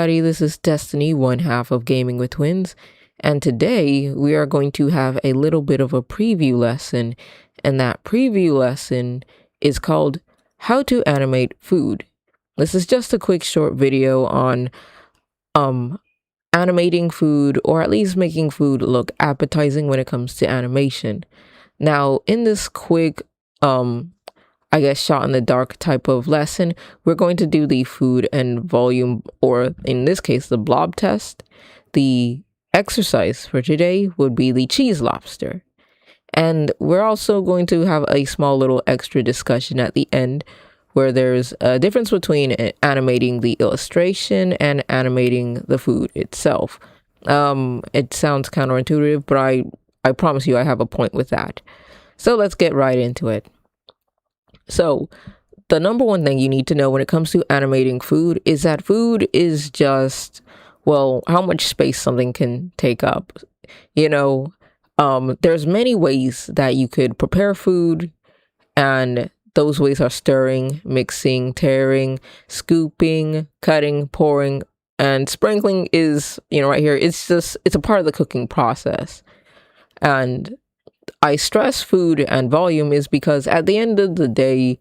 everybody, this is Destiny, one half of Gaming with Twins, and today we are going to have a little bit of a preview lesson, and that preview lesson is called How to Animate Food. This is just a quick short video on animating food, or at least making food look appetizing when it comes to animation. Now, in this quick I guess shot in the dark type of lesson, we're going to do the food and volume, or in this case, the blob test. The exercise for today would be the cheese lobster. And we're also going to have a small little extra discussion at the end where there's a difference between animating the illustration and animating the food itself. It sounds counterintuitive, but I promise you I have a point with that. So let's get right into it. So the number one thing you need to know when it comes to animating food is that food is just, well, how much space something can take up. There's many ways that you could prepare food, and those ways are stirring, mixing, tearing, scooping, cutting, pouring, and sprinkling is, right here. It's a part of the cooking process. And I stress food and volume is because at the end of the day,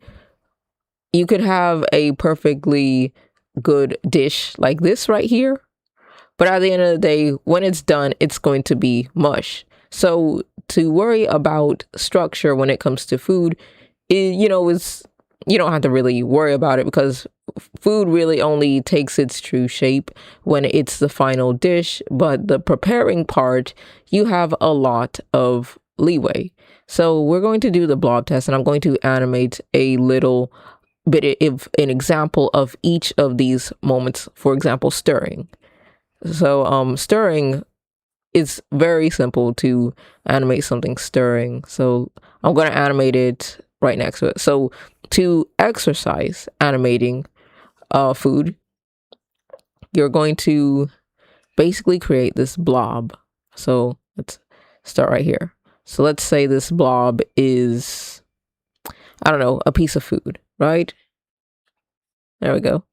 you could have a perfectly good dish like this right here, but at the end of the day, when it's done, it's going to be mush. So to worry about structure when it comes to food, you don't have to really worry about it, because food really only takes its true shape when it's the final dish. But the preparing part, you have a lot of leeway. So we're going to do the blob test, and I'm going to animate a little bit of an example of each of these moments. For example, stirring. So stirring is very simple to animate something stirring. So I'm going to animate it right next to it. So to exercise animating food, you're going to basically create this blob. So let's start right here. So let's say this blob is, I don't know, a piece of food, right? There we go.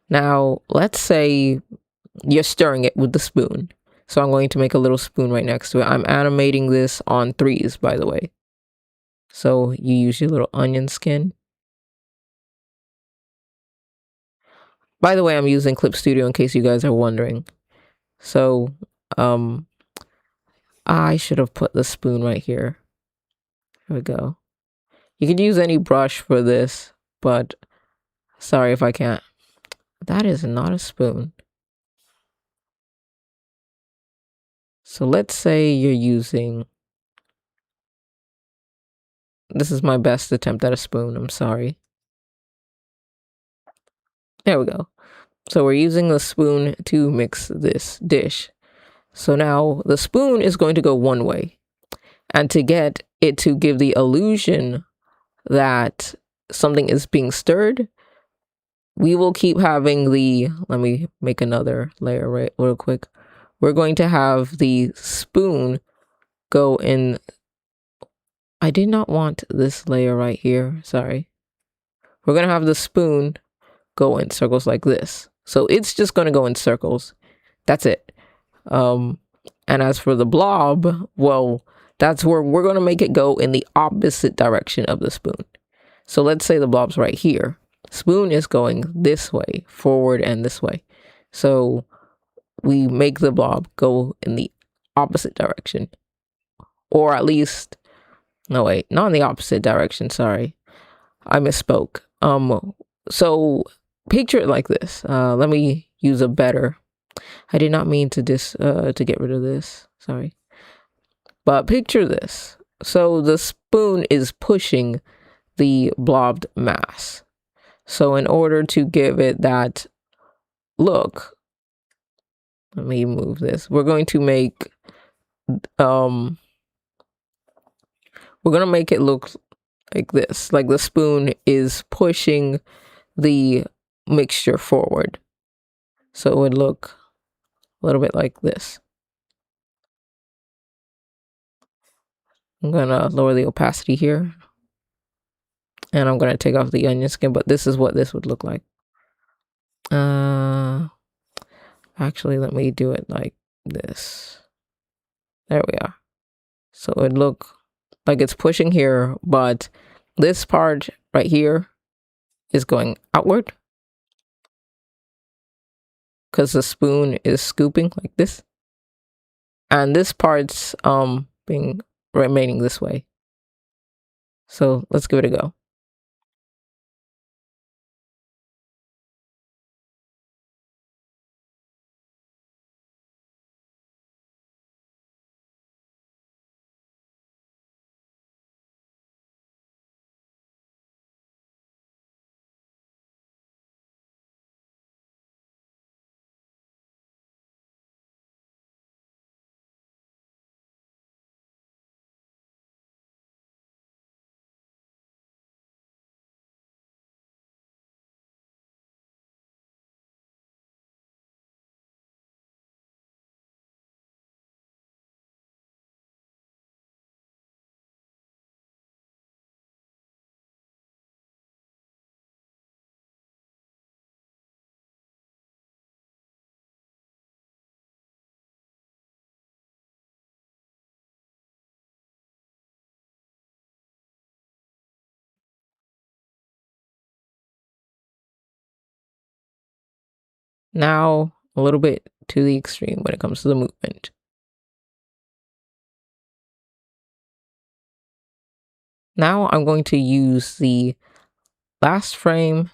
Now, let's say you're stirring it with the spoon. So I'm going to make a little spoon right next to it. I'm animating this on 3s, by the way. So you use your little onion skin. By the way, I'm using Clip Studio in case you guys are wondering. So, I should have put the spoon right here. There we go. You could use any brush for this, but sorry if I can't. That is not a spoon. So let's say you're using... This is my best attempt at a spoon. I'm sorry. There we go. So we're using the spoon to mix this dish. So now the spoon is going to go one way. And to get it to give the illusion that something is being stirred, we will keep having the, let me make another layer right real quick. We're going to have the spoon go in. I did not want this layer right here. Sorry. We're going to have the spoon go in circles like this. So it's just going to go in circles. That's it. And as for the blob, well, that's where we're going to make it go in the opposite direction of the spoon. So let's say the blob's right here. Spoon is going this way, forward and this way. So we make the blob go in the opposite direction. Or at least, no wait, not in the opposite direction, sorry. I misspoke. So picture it like this. Let me use a better. I did not mean to get rid of this. Sorry. But picture this. So the spoon is pushing the blobbed mass. So in order to give it that look, let me move this. We're going to make it look like this. Like the spoon is pushing the mixture forward. So it would look a little bit like this. I'm gonna lower the opacity here. And I'm gonna take off the onion skin, but this is what this would look like. Actually, let me do it like this. There we are. So it look like it's pushing here, but this part right here is going outward because the spoon is scooping like this. And this part's being remaining this way. So let's give it a go. Now a little bit to the extreme when it comes to the movement. Now I'm going to use the last frame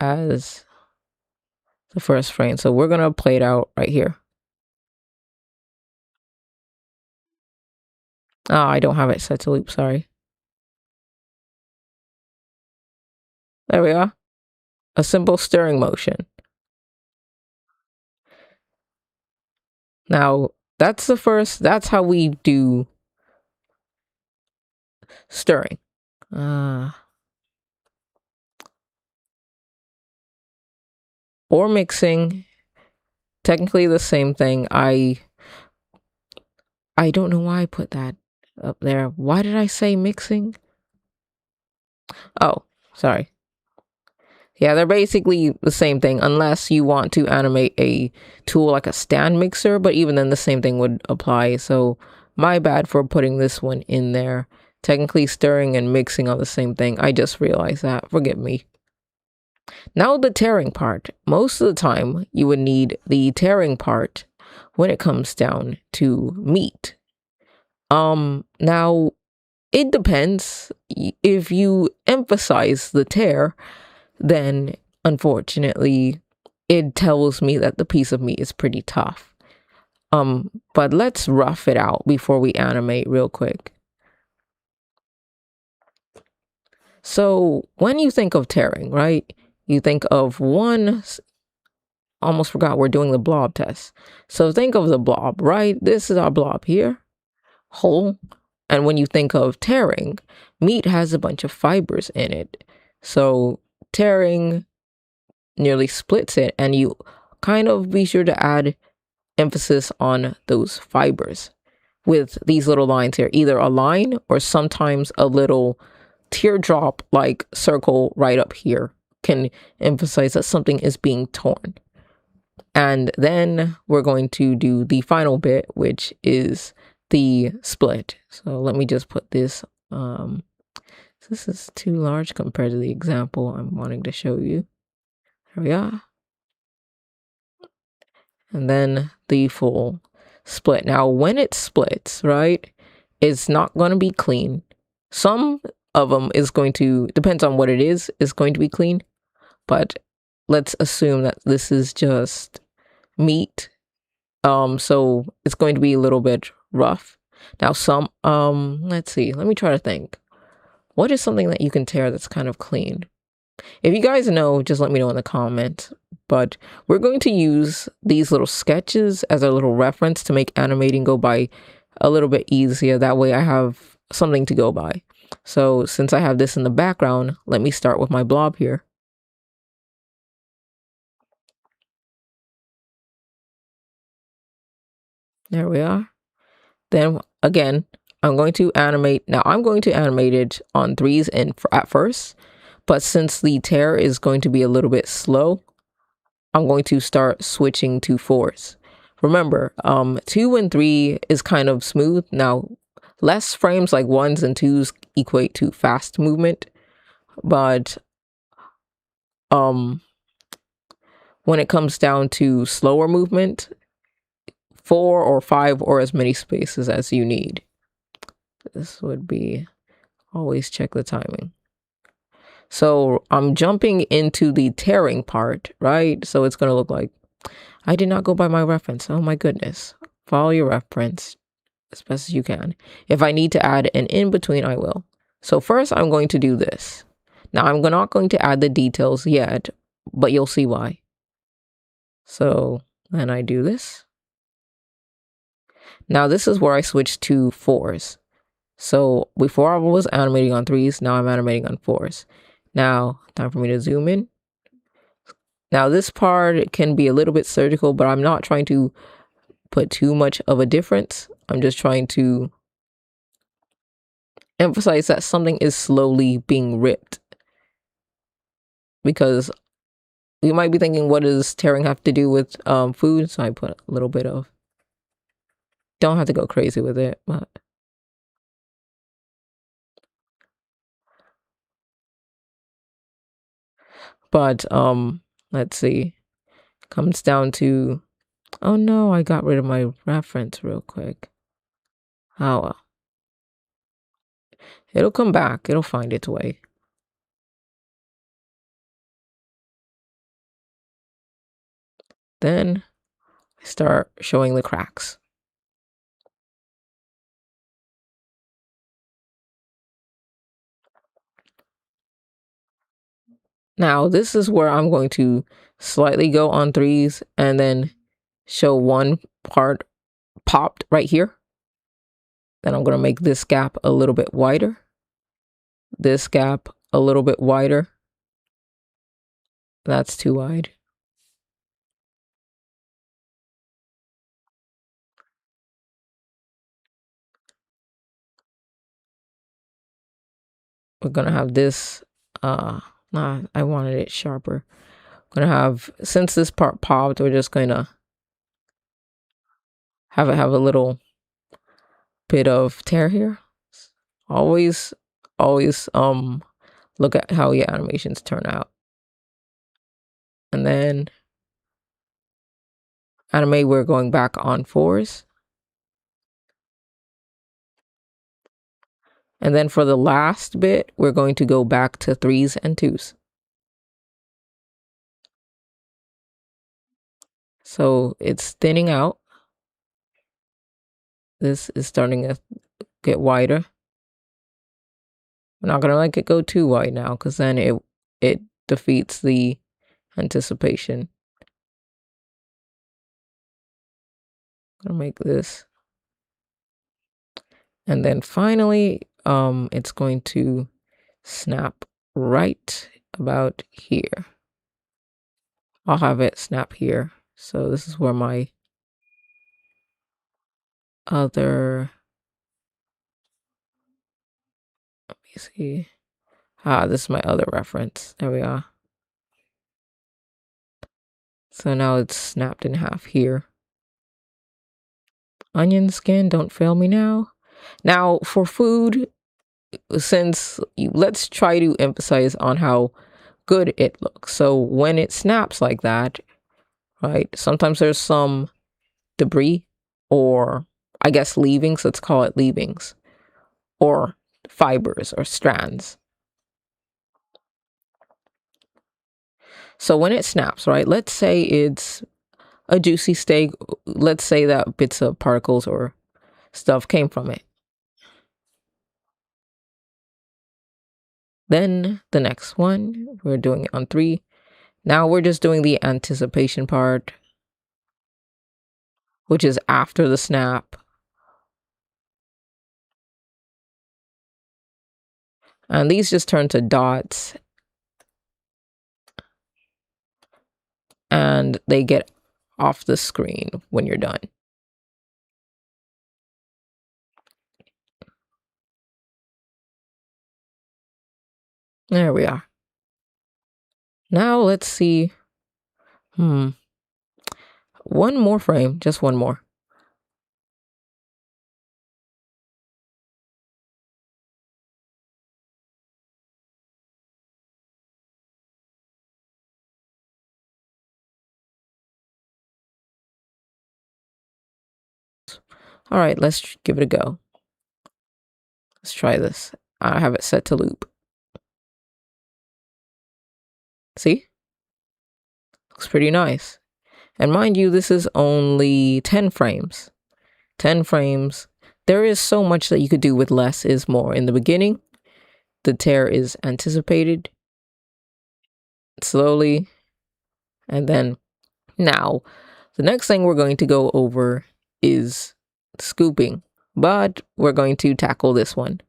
as the first frame. So we're going to play it out right here. Oh, I don't have it set to loop, sorry. There we are. A simple stirring motion. Now, that's how we do stirring. Or mixing, technically the same thing. I don't know why I put that up there. Why did I say mixing? Oh, sorry. Yeah, they're basically the same thing unless you want to animate a tool like a stand mixer, but even then the same thing would apply. So my bad for putting this one in there. Technically stirring and mixing are the same thing. I just realized that. Forgive me. Now the tearing part. Most of the time you would need the tearing part when it comes down to meat. Now it depends. If you emphasize the tear, then unfortunately it tells me that the piece of meat is pretty tough. But let's rough it out before we animate real quick. So when you think of tearing, right, you think of one, almost forgot we're doing the blob test. So think of the blob, right? This is our blob here, whole. And when you think of tearing, meat has a bunch of fibers in it. So tearing nearly splits it, and you kind of be sure to add emphasis on those fibers with these little lines here, either a line or sometimes a little teardrop like circle right up here can emphasize that something is being torn. And then we're going to do the final bit, which is the split. So let me just put this, this is too large compared to the example I'm wanting to show you. There we are. And then the full split. Now, when it splits, right, it's not going to be clean. Some of them is going to, depends on what it is going to be clean. But let's assume that this is just meat. So it's going to be a little bit rough. Now, some, let's see, let me try to think. What is something that you can tear that's kind of clean? If you guys know, just let me know in the comments. But we're going to use these little sketches as a little reference to make animating go by a little bit easier. That way I have something to go by. So since I have this in the background, let me start with my blob here. There we are. Then again, I'm going to animate. Now I'm going to animate it on 3s and at first. But since the tear is going to be a little bit slow, I'm going to start switching to 4s. Remember, 2 and 3 is kind of smooth. Now, less frames like 1s and 2s equate to fast movement, but when it comes down to slower movement, 4 or 5 or as many spaces as you need. This would be, always check the timing. So I'm jumping into the tearing part, right? So it's going to look like, I did not go by my reference. Oh my goodness. Follow your reference as best as you can. If I need to add an in between, I will. So first I'm going to do this. Now I'm not going to add the details yet, but you'll see why. So then I do this. Now this is where I switch to 4s. So before I was animating on 3s, now I'm animating on 4s. Now, time for me to zoom in. Now this part can be a little bit surgical, but I'm not trying to put too much of a difference. I'm just trying to emphasize that something is slowly being ripped. Because you might be thinking, what does tearing have to do with food? So I put a little bit of, don't have to go crazy with it, but let's see, comes down to, oh no, I got rid of my reference real quick. Oh well. It'll come back, it'll find its way. Then I start showing the cracks. Now this is where I'm going to slightly go on 3s and then show one part popped right here. Then I'm going to make this gap a little bit wider. This gap a little bit wider. That's too wide. We're going to have this, nah, I wanted it sharper. We're going to have, since this part popped, we're just going to have it have a little bit of tear here. Always look at how your animations turn out. And then animate, we're going back on 4s. And then for the last bit, we're going to go back to 3s and 2s. So it's thinning out. This is starting to get wider. I'm not gonna let it go too wide now, because then it defeats the anticipation. I'm gonna make this. And then finally, it's going to snap right about here. I'll have it snap here. So this is where my other, let me see. This is my other reference. There we are. So now it's snapped in half here. Onion skin, don't fail me now. Now for food, let's try to emphasize on how good it looks. So when it snaps like that, right, sometimes there's some debris, or I guess leavings, let's call it leavings, or fibers or strands. So when it snaps, right, let's say it's a juicy steak, let's say that bits of particles or stuff came from it. Then the next one, we're doing it on 3. Now we're just doing the anticipation part, which is after the snap. And these just turn to dots, and they get off the screen when you're done. There we are. Now let's see One more frame, just one more. All right, let's give it a go. Let's try this. I have it set to loop. See? Looks pretty nice. And mind you, this is only 10 frames. 10 frames. There is so much that you could do with less is more. In the beginning, the tear is anticipated slowly. And then now, the next thing we're going to go over is scooping. But we're going to tackle this one.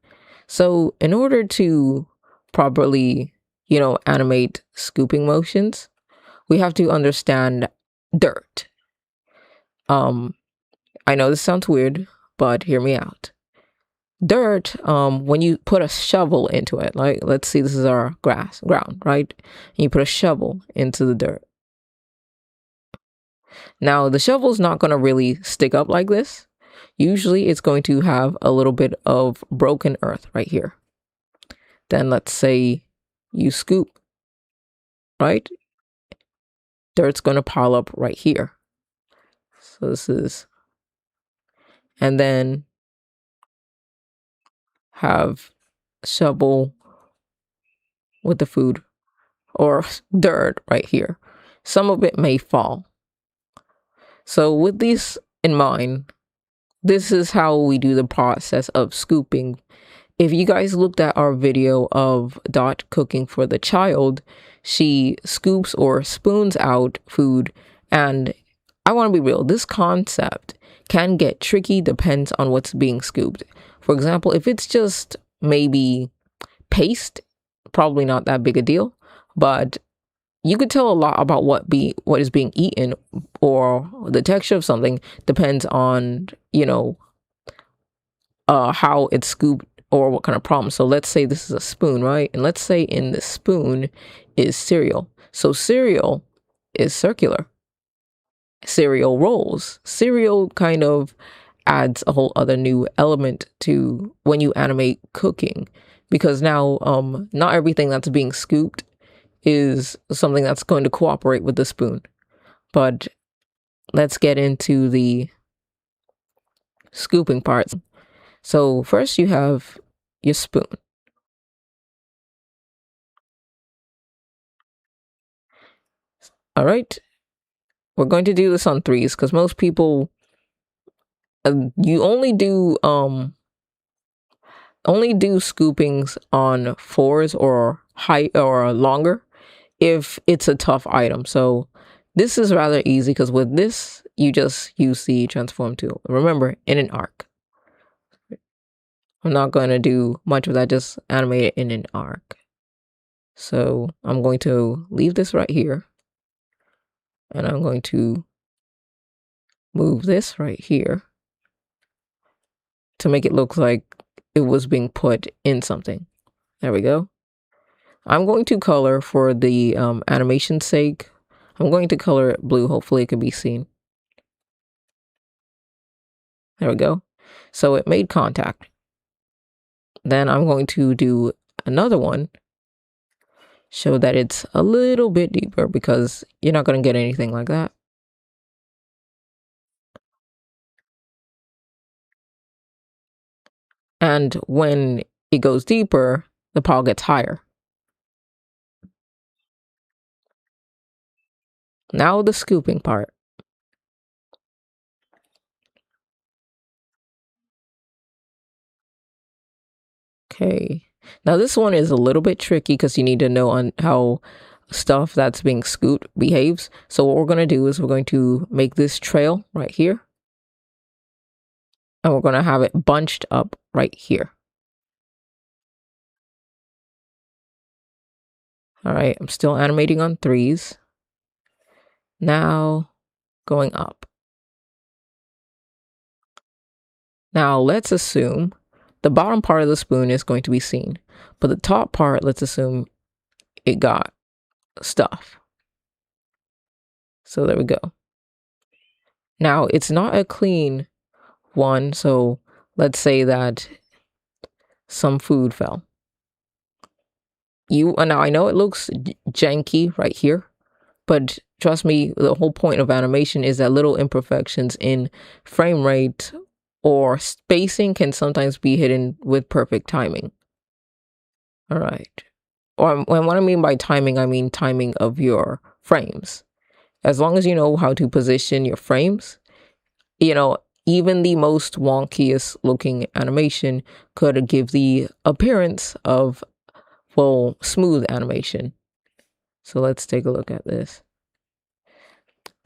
So in order to properly, animate scooping motions, we have to understand dirt. I know this sounds weird, but hear me out. Dirt, when you put a shovel into it, like let's see, this is our ground, right? And you put a shovel into the dirt. Now, the shovel's not going to really stick up like this. Usually it's going to have a little bit of broken earth right here. Then let's say you scoop, right? Dirt's going to pile up right here. So this is, and then have shovel with the food or dirt right here. Some of it may fall. So with these in mind, this is how we do the process of scooping. If you guys looked at our video of Dot cooking for the child, she scoops or spoons out food. And I want to be real, this concept can get tricky, depends on what's being scooped. For example, if it's just maybe paste, probably not that big a deal, but you could tell a lot about what is being eaten, or the texture of something depends on, how it's scooped or what kind of problem. So let's say this is a spoon, right? And let's say in the spoon is cereal. So cereal is circular. Cereal rolls. Cereal kind of adds a whole other new element to when you animate cooking, because now not everything that's being scooped is something that's going to cooperate with the spoon. But let's get into the scooping part. So first you have your spoon. All right. We're going to do this on threes because most people, you only do scoopings on fours or high or longer if it's a tough item. So this is rather easy because with this, you just use the transform tool. Remember, in an arc. I'm not going to do much of that, just animate it in an arc. So I'm going to leave this right here. And I'm going to move this right here to make it look like it was being put in something. There we go. I'm going to color for the animation's sake. I'm going to color it blue. Hopefully it can be seen. There we go. So it made contact. Then I'm going to do another one. Show that it's a little bit deeper because you're not going to get anything like that. And when it goes deeper, the pile gets higher. Now the scooping part. Okay. Now this one is a little bit tricky because you need to know on how stuff that's being scooped behaves. So what we're going to do is we're going to make this trail right here. And we're going to have it bunched up right here. All right, I'm still animating on threes. Now going up. Now let's assume the bottom part of the spoon is going to be seen, but the top part, let's assume it got stuff. So there we go. Now it's not a clean one, so let's say that some food fell. Now I know it looks janky right here, but trust me, the whole point of animation is that little imperfections in frame rate or spacing can sometimes be hidden with perfect timing. All right. Or what I mean by timing, I mean timing of your frames. As long as you know how to position your frames, even the most wonkiest looking animation could give the appearance of, well, smooth animation. So let's take a look at this.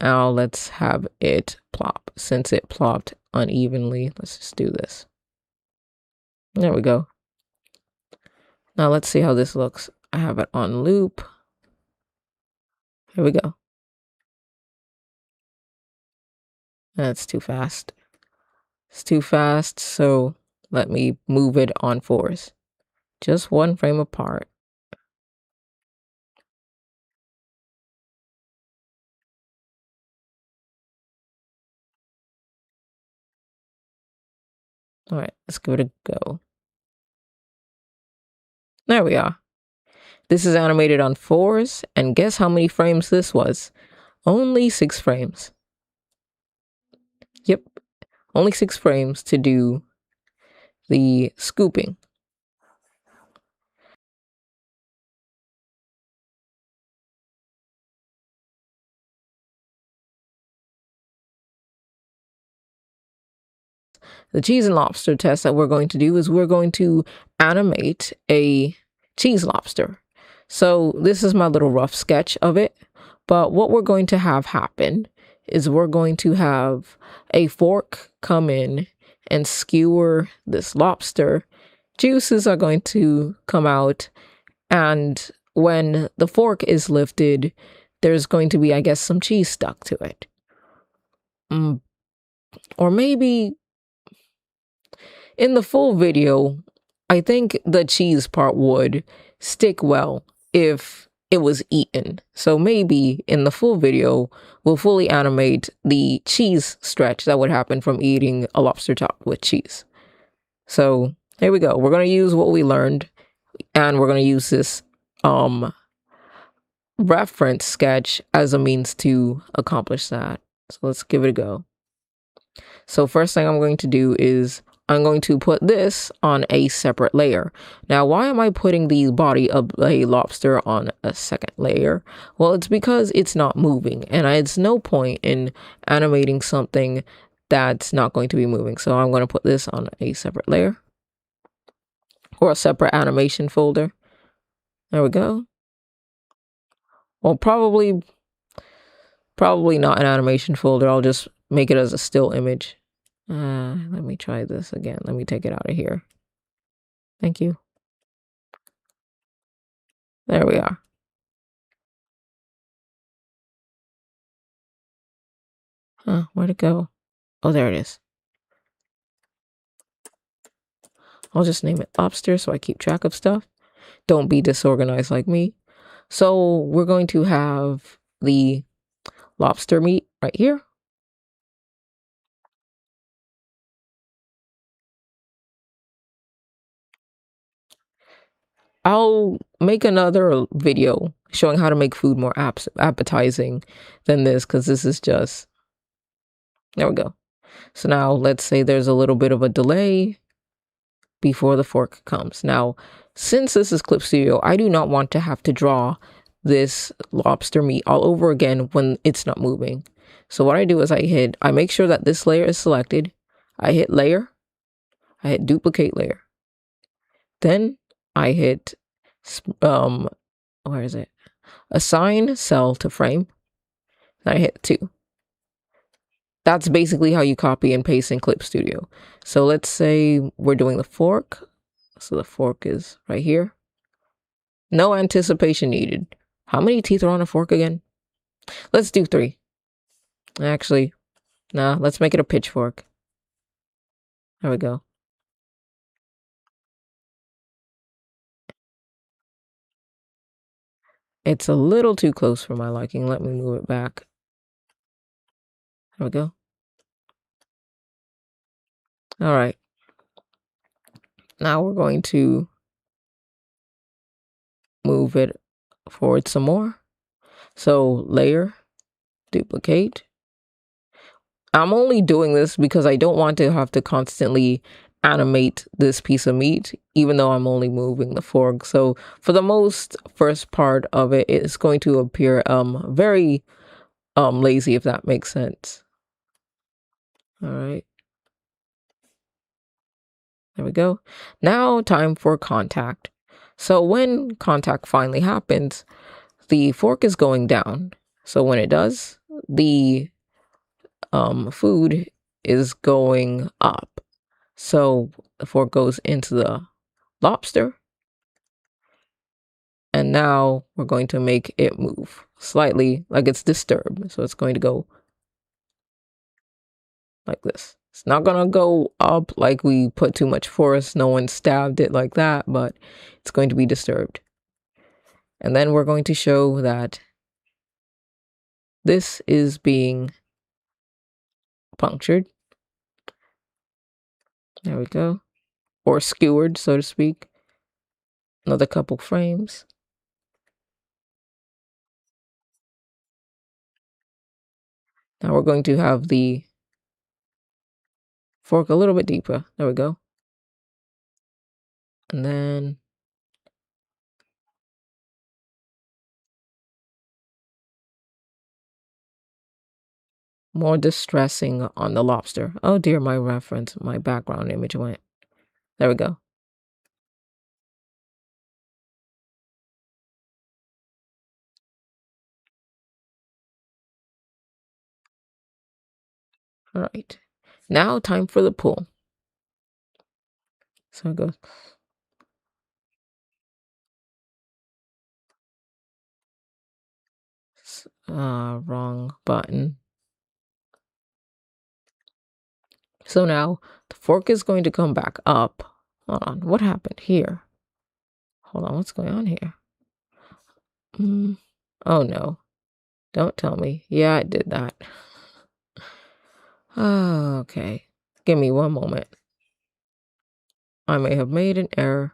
Now let's have it plop. Since it plopped unevenly, let's just do this. There we go. Now let's see how this looks. I have it on loop. Here we go. That's too fast. It's too fast, so let me move it on fours. Just one frame apart. All right, let's give it a go. There we are. This is animated on fours, and guess how many frames this was? Only 6 frames. Yep, only 6 frames to do the scooping. The cheese and lobster test that we're going to do is we're going to animate a cheese lobster. So this is my little rough sketch of it. But what we're going to have happen is we're going to have a fork come in and skewer this lobster. Juices are going to come out. And when the fork is lifted, there's going to be, I guess, some cheese stuck to it. Or maybe in the full video, I think the cheese part would stick well if it was eaten. So maybe in the full video, we'll fully animate the cheese stretch that would happen from eating a lobster top with cheese. So here we go. We're going to use what we learned, and we're going to use this reference sketch as a means to accomplish that. So let's give it a go. So first thing I'm going to do is I'm going to put this on a separate layer. Now, why am I putting the body of a lobster on a second layer? Well, it's because it's not moving, and it's no point in animating something that's not going to be moving. So I'm going to put this on a separate layer or a separate animation folder. There we go. Well, probably not an animation folder. I'll just make it as a still image. Let me try this again. Let me take it out of here. Thank you. There we are. Where'd it go? Oh, there it is. I'll just name it lobster so I keep track of stuff. Don't be disorganized like me. So we're going to have the lobster meat right here. I'll make another video showing how to make food more appetizing than this, because this is just, there we go. So now let's say there's a little bit of a delay before the fork comes. Now, since this is Clip Studio, I do not want to have to draw this lobster meat all over again when it's not moving. So what I do is I make sure that this layer is selected. I hit layer, I hit duplicate layer. Then I hit, where is it? Assign cell to frame. And I hit 2. That's basically how you copy and paste in Clip Studio. So let's say we're doing the fork. So the fork is right here. No anticipation needed. How many teeth are on a fork again? Let's do 3. Actually, nah, let's make it a pitchfork. There we go. It's a little too close for my liking. Let me move it back. There we go. All right. Now we're going to move it forward some more. So layer, duplicate. I'm only doing this because I don't want to have to constantly animate this piece of meat, even though I'm only moving the fork. So for the most first part of it, it's going to appear very lazy, if that makes sense. All right. There we go. Now time for contact. So when contact finally happens, the fork is going down. So when it does, the food is going up. So the fork goes into the lobster. And now we're going to make it move slightly, like it's disturbed. So it's going to go like this. It's not going to go up like we put too much force. No one stabbed it like that, but it's going to be disturbed. And then we're going to show that this is being punctured. There we go. Or skewered, so to speak. Another couple frames. Now we're going to have the fork a little bit deeper. There we go. And then more distressing on the lobster. Oh dear, my background image went. There we go. All right. Now time for the pull. So it goes. Wrong button. So now the fork is going to come back up. Hold on, what happened here? Hold on, what's going on here? Oh no, don't tell me. Yeah, I did that. Oh, okay. Give me one moment. I may have made an error.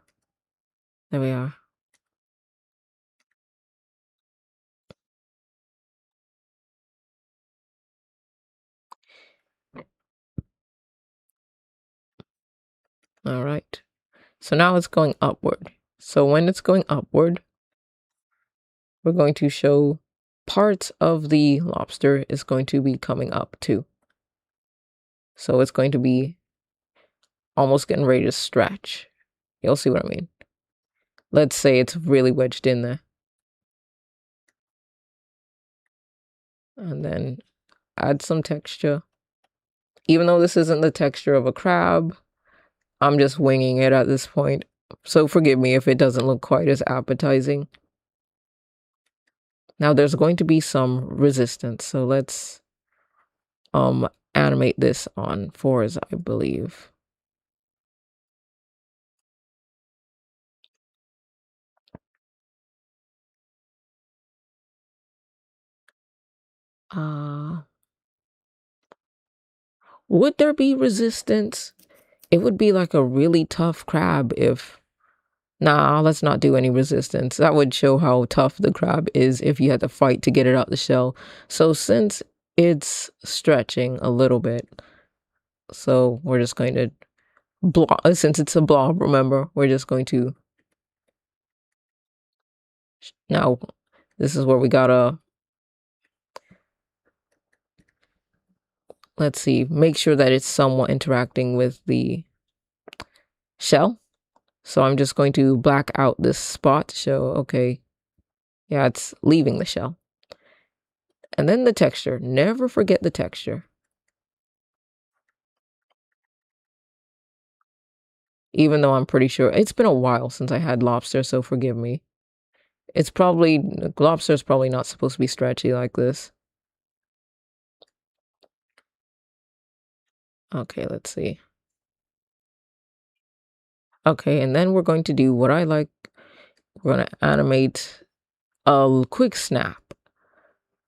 There we are. All right. So now it's going upward. So when it's going upward, we're going to show parts of the lobster is going to be coming up too. So it's going to be almost getting ready to stretch. You'll see what I mean. Let's say it's really wedged in there. And then add some texture. Even though this isn't the texture of a crab, I'm just winging it at this point. So forgive me if it doesn't look quite as appetizing. Now there's going to be some resistance. So let's animate this on 4s, I believe. Would there be resistance? It would be like a really tough crab if... Nah, let's not do any resistance. That would show how tough the crab is if you had to fight to get it out the shell. So since it's stretching a little bit, so we're just going to blob, since it's a blob, remember, we're just going to... Now, this is where we gotta... Let's see, make sure that it's somewhat interacting with the shell. So I'm just going to black out this spot to show, okay, yeah, it's leaving the shell. And then the texture. Never forget the texture. Even though I'm pretty sure it's been a while since I had lobster, so forgive me. Lobster's probably not supposed to be stretchy like this. Okay, let's see. Okay, and then we're going to do what I like. We're going to animate a quick snap.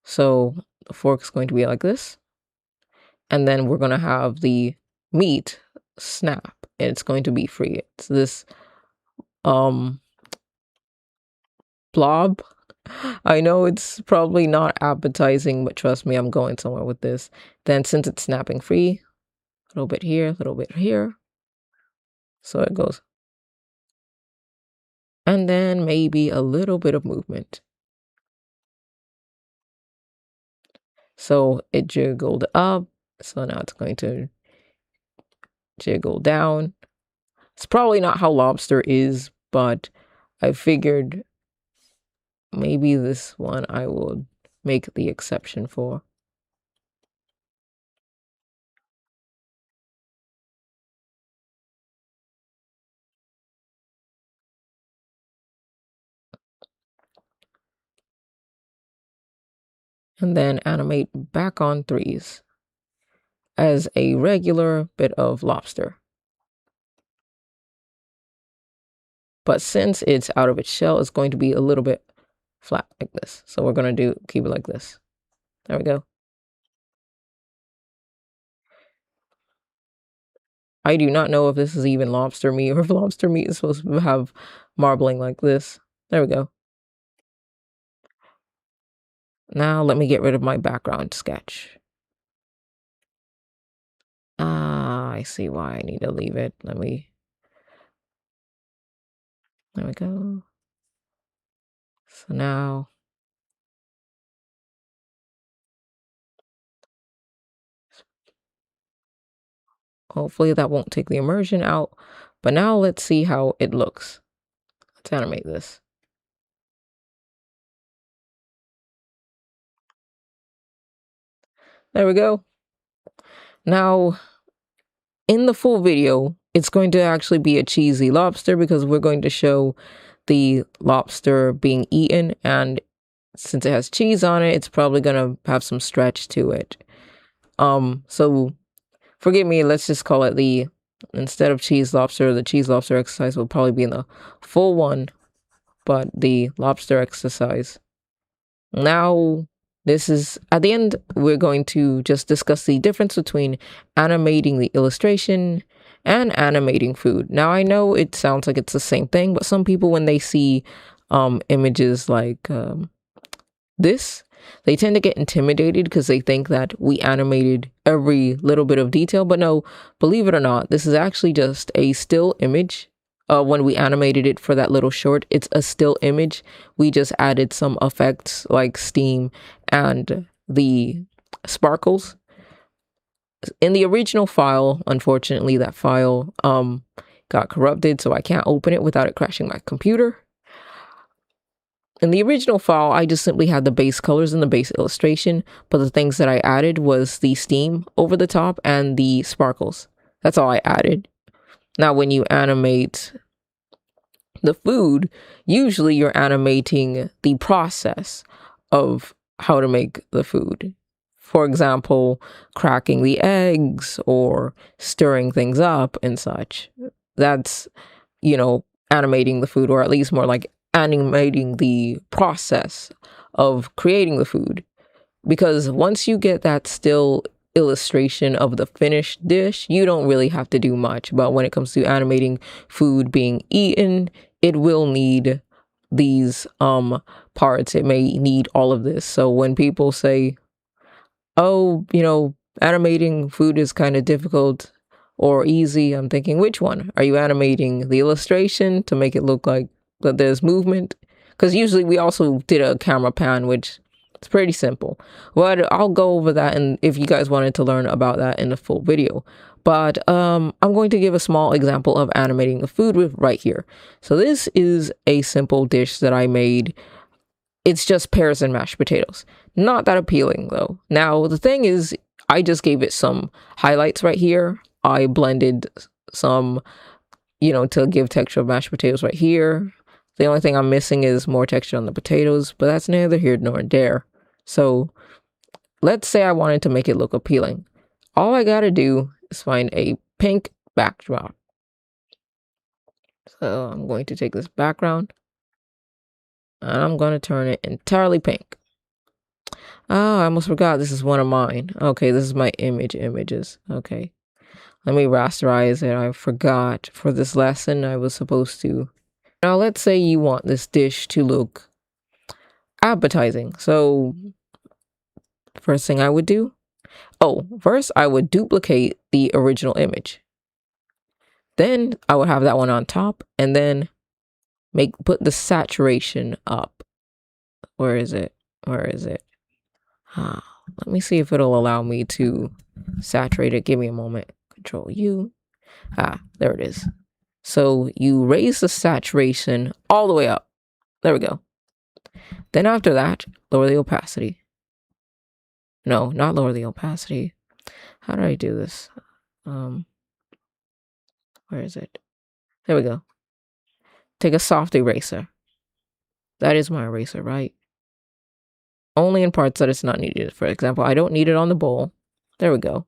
So the fork is going to be like this. And then we're going to have the meat snap. And it's going to be free. It's this blob. I know it's probably not appetizing, but trust me, I'm going somewhere with this. Then since it's snapping free, a little bit here, a little bit here. So it goes. And then maybe a little bit of movement. So it jiggled up. So now it's going to jiggle down. It's probably not how lobster is, but I figured maybe this one I will make the exception for. And then animate back on threes as a regular bit of lobster. But since it's out of its shell, it's going to be a little bit flat like this. So we're going to keep it like this. There we go. I do not know if this is even lobster meat or if lobster meat is supposed to have marbling like this. There we go. Now let me get rid of my background sketch. Ah, I see why I need to leave it. There we go. So now hopefully that won't take the immersion out. But now let's see how it looks. Let's animate this. There we go. Now, in the full video, it's going to actually be a cheesy lobster because we're going to show the lobster being eaten, and since it has cheese on it, it's probably going to have some stretch to it. So forgive me, let's just call it instead of cheese lobster, the cheese lobster exercise will probably be in the full one, but the lobster exercise. Now, this is at the end, we're going to just discuss the difference between animating the illustration and animating food. Now, I know it sounds like it's the same thing, but some people, when they see images like this, they tend to get intimidated because they think that we animated every little bit of detail. But no, believe it or not, this is actually just a still image. When we animated it for that little short, it's a still image. We just added some effects like steam and the sparkles. In the original file, unfortunately, that file got corrupted, so I can't open it without it crashing my computer. In the original file, I just simply had the base colors and the base illustration, but the things that I added was the steam over the top and the sparkles. That's all I added. Now, when you animate the food, usually you're animating the process of how to make the food. For example, cracking the eggs or stirring things up and such. That's, animating the food, or at least more like animating the process of creating the food. Because once you get that still illustration of the finished dish, you don't really have to do much. But when it comes to animating food being eaten, it will need these parts. It may need all of this. So when people say, oh, animating food is kind of difficult or easy, I'm thinking, which one? Are you animating the illustration to make it look like that there's movement? Because usually we also did a camera pan, which it's pretty simple. But I'll go over that, and if you guys wanted to learn about that in the full video. But I'm going to give a small example of animating the food right here. So this is a simple dish that I made. It's just pears and mashed potatoes. Not that appealing, though. Now, the thing is, I just gave it some highlights right here. I blended some, to give texture of mashed potatoes right here. The only thing I'm missing is more texture on the potatoes, but that's neither here nor there. So let's say I wanted to make it look appealing. All I gotta do is find a pink backdrop. So I'm going to take this background and I'm going to turn it entirely pink. Oh, I almost forgot. This is one of mine. Okay, this is my images. Okay. Let me rasterize it. I forgot for this lesson I was supposed to. Now, let's say you want this dish to look appetizing. So, first thing I would do, first I would duplicate the original image. Then I would have that one on top and then put the saturation up. Where is it? Let me see if it'll allow me to saturate it. Give me a moment. Control U. There it is. So you raise the saturation all the way up. There we go. Then after that, lower the opacity. No, not lower the opacity. How do I do this? Where is it? There we go. Take a soft eraser. That is my eraser, right? Only in parts that it's not needed. For example, I don't need it on the bowl. There we go.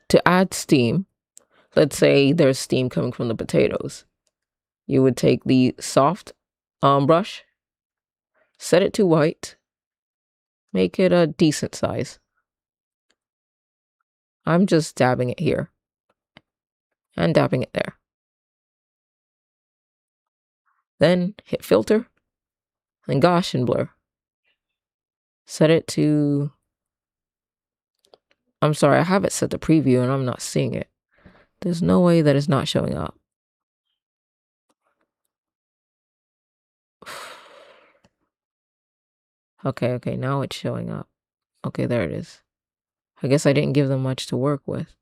To add steam, let's say there's steam coming from the potatoes. You would take the soft brush, set it to white, make it a decent size. I'm just dabbing it here and dabbing it there. Then hit filter and Gaussian blur. Set it to, I'm sorry, I have it set to preview and I'm not seeing it. There's no way that it's not showing up. Okay, now it's showing up. Okay, there it is. I guess I didn't give them much to work with.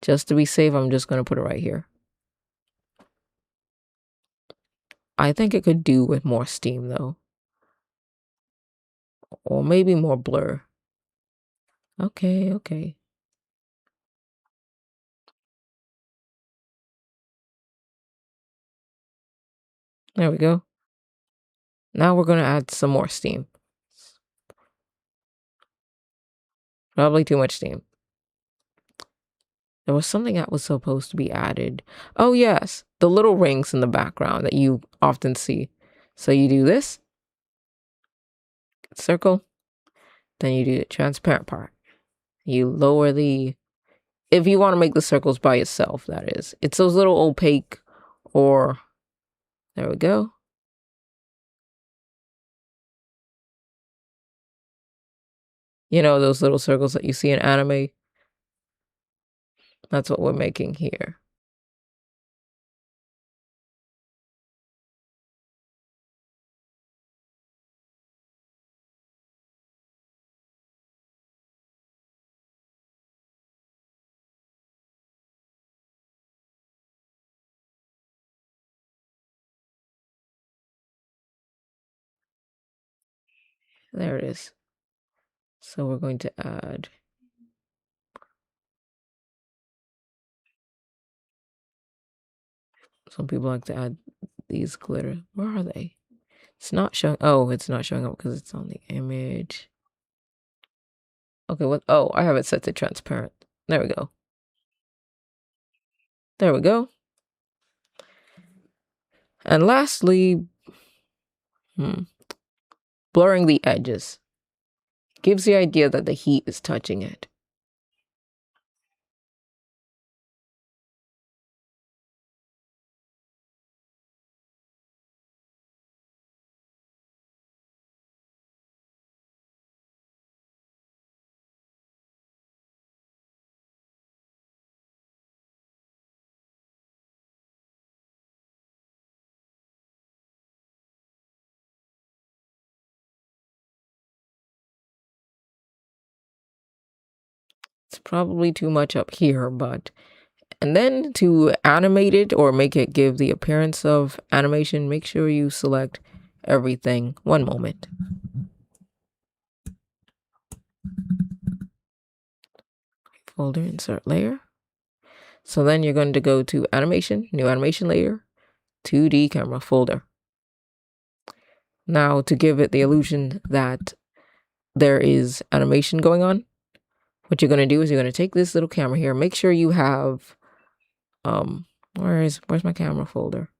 Just to be safe, I'm just going to put it right here. I think it could do with more steam though. Or maybe more blur. Okay. There we go. Now we're going to add some more steam. Probably too much steam. There was something that was supposed to be added. Oh, yes. The little rings in the background that you often see. So you do this. Circle. Then you do the transparent part. You lower the... If you want to make the circles by itself, that is. It's those little opaque or... There we go. You know, those little circles that you see in anime? That's what we're making here. There it is. So we're going to add... Some people like to add these glitter. Where are they? It's not showing. Oh, it's not showing up because it's on the image. Okay, what? Oh, I have it set to transparent. There we go. There we go. And lastly, blurring the edges. Gives the idea that the heat is touching it. It's probably too much up here, but... And then to animate it or make it give the appearance of animation, make sure you select everything. One moment. Folder, insert layer. So then you're going to go to animation, new animation layer, 2D camera folder. Now to give it the illusion that there is animation going on, what you're going to do is you're going to take this little camera here. Make sure you have, where's my camera folder?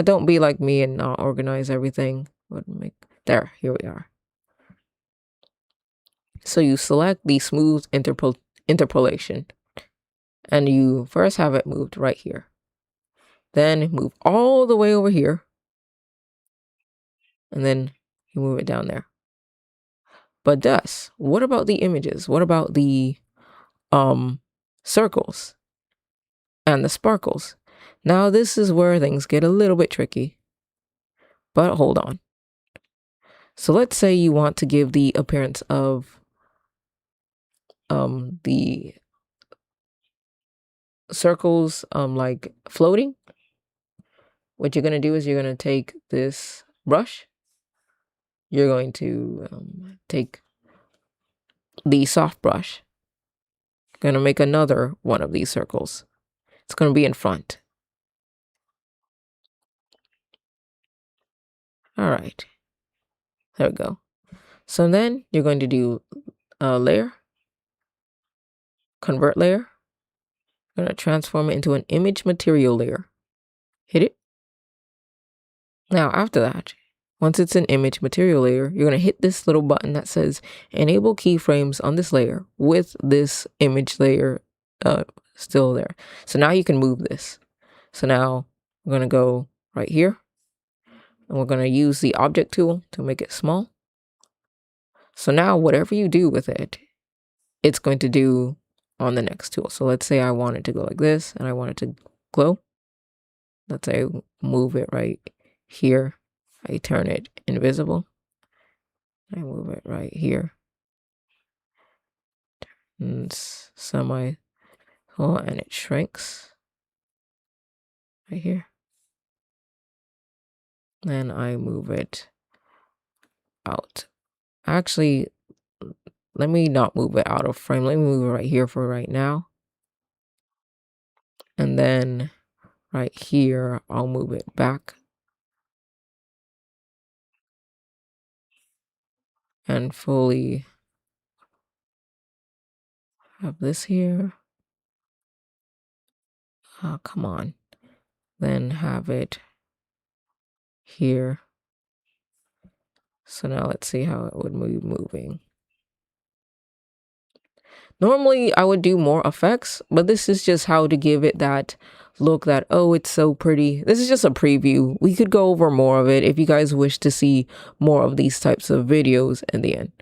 Don't be like me and not organize everything. There, here we are. So you select the smooth interpolation, and you first have it moved right here. Then move all the way over here, and then you move it down there. But what about the images? What about the circles and the sparkles? Now this is where things get a little bit tricky, but hold on. So let's say you want to give the appearance of the circles like floating. What you're going to do is you're going to take this brush. You're going to take the soft brush. You're going to make another one of these circles. It's going to be in front. All right. There we go. So then you're going to do a layer, convert layer. You're going to transform it into an image material layer. Hit it. Now after that, once it's an image material layer, you're going to hit this little button that says enable keyframes on this layer with this image layer still there. So now you can move this. So now we're going to go right here, and we're going to use the object tool to make it small. So now whatever you do with it, it's going to do on the next tool. So let's say I want it to go like this and I want it to glow. Let's say I move it right here. I turn it invisible. I move it right here. And and it shrinks right here. Then I move it out. Actually, let me not move it out of frame. Let me move it right here for right now. And then right here, I'll move it back. And fully have this here. Oh, come on. Then have it here. So now let's see how it would move moving. Normally I would do more effects, but this is just how to give it that look that, oh, it's so pretty. This is just a preview. We could go over more of it if you guys wish to see more of these types of videos in the end.